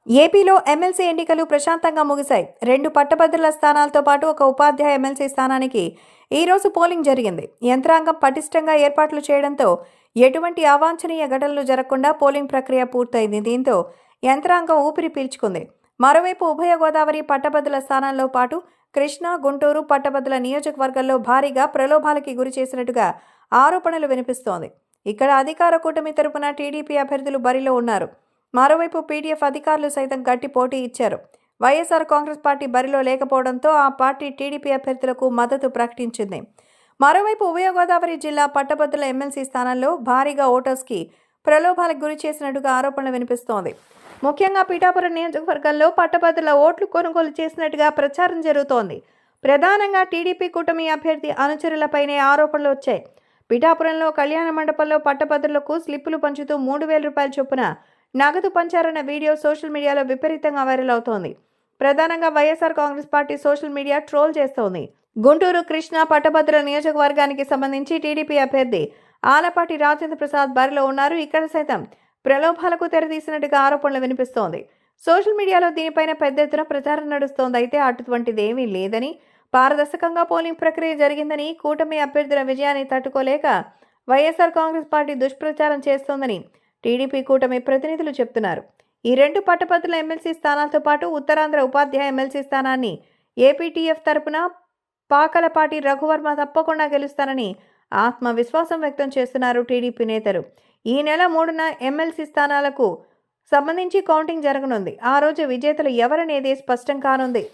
ఏపీలో ఎమ్మెల్సీ ఎన్నికలు ప్రశాంతంగా ముగిశాయి. 2 పట్టభద్రుల స్థానాలతో పాటు ఒక ఉపాధ్యాయ ఎమ్మెల్సీ స్థానానికి ఈరోజు పోలింగ్ జరిగింది. యంత్రాంగం పటిష్టంగా ఏర్పాట్లు చేయడంతో ఎటువంటి అవాంఛనీయ ఘటనలు జరగకుండా పోలింగ్ ప్రక్రియ పూర్తయింది. దీంతో యంత్రాంగం ఊపిరి పీల్చుకుంది. మరోవైపు ఉభయ గోదావరి పట్టభద్రుల స్థానాల్లో పాటు కృష్ణా, గుంటూరు పట్టభద్రుల నియోజకవర్గాల్లో భారీగా ప్రలోభాలకి గురి చేసినట్టుగా ఆరోపణలు వినిపిస్తోంది. ఇక్కడ అధికార కూటమి తరపున టీడీపీ అభ్యర్థులు బరిలో ఉన్నారు. మరోవైపు పీడీఎఫ్ అధికారులు సైతం గట్టి పోటీ ఇచ్చారు. వైఎస్ఆర్ కాంగ్రెస్ పార్టీ బరిలో లేకపోవడంతో ఆ పార్టీ టీడీపీ అభ్యర్థులకు మద్దతు ప్రకటించింది. మరోవైపు ఉభయ గోదావరి జిల్లా పట్టభద్రుల ఎమ్మెల్సీ స్థానంలో భారీగా ఓటర్స్కి ప్రలోభాలకు గురి చేసినట్టుగా ఆరోపణలు వినిపిస్తోంది. ముఖ్యంగా పిఠాపురం నియోజకవర్గంలో పట్టభద్రుల ఓట్లు కొనుగోలు చేసినట్టుగా ప్రచారం జరుగుతోంది. ప్రధానంగా టీడీపీ కూటమి అభ్యర్థి అనుచరులపైనే ఆరోపణలు వచ్చాయి. పిఠాపురంలో కళ్యాణ మండపంలో పట్టభద్రులకు స్లిప్పులు పంచుతూ 3,000 రూపాయల చొప్పున నగదు పంచారన్న వీడియో సోషల్ మీడియాలో విపరీతంగా వైరల్ అవుతోంది. ప్రధానంగా YSR Congress party social media troll చేస్తోంది. గుంటూరు కృష్ణా పట్టభద్రుల నియోజకవర్గానికి సంబంధించి టీడీపీ అభ్యర్థి ఆలపాటి రాజేంద్ర ప్రసాద్ బరిలో ఉన్నారు. ఇక్కడ సైతం ప్రలోభాలకు తెరతీసినట్టుగా ఆరోపణలు వినిపిస్తోంది. సోషల్ మీడియాలో దీనిపైన పెద్ద ఎత్తున ప్రచారం నడుస్తోంది. అయితే అటువంటిదేమీ లేదని, పారదర్శకంగా పోలింగ్ ప్రక్రియ జరిగిందని, కూటమి అభ్యర్థుల విజయాన్ని తట్టుకోలేక వైఎస్ఆర్ కాంగ్రెస్ పార్టీ దుష్ప్రచారం చేస్తోందని టీడీపీ కూటమి ప్రతినిధులు చెప్తున్నారు. ఈ 2 పట్టభద్రుల ఎమ్మెల్సీ స్థానాలతో పాటు ఉత్తరాంధ్ర ఉపాధ్యాయ ఎమ్మెల్సీ స్థానాన్ని ఏపీటీఎఫ్ తరపున పాకలపాటి రఘువర్మ తప్పకుండా గెలుస్తానని ఆత్మవిశ్వాసం వ్యక్తం చేస్తున్నారు టీడీపీ నేతలు. ఈ నెల 3న ఎమ్మెల్సీ స్థానాలకు సంబంధించి కౌంటింగ్ జరగనుంది. ఆ రోజు విజేతలు ఎవరనేది స్పష్టం కానుంది.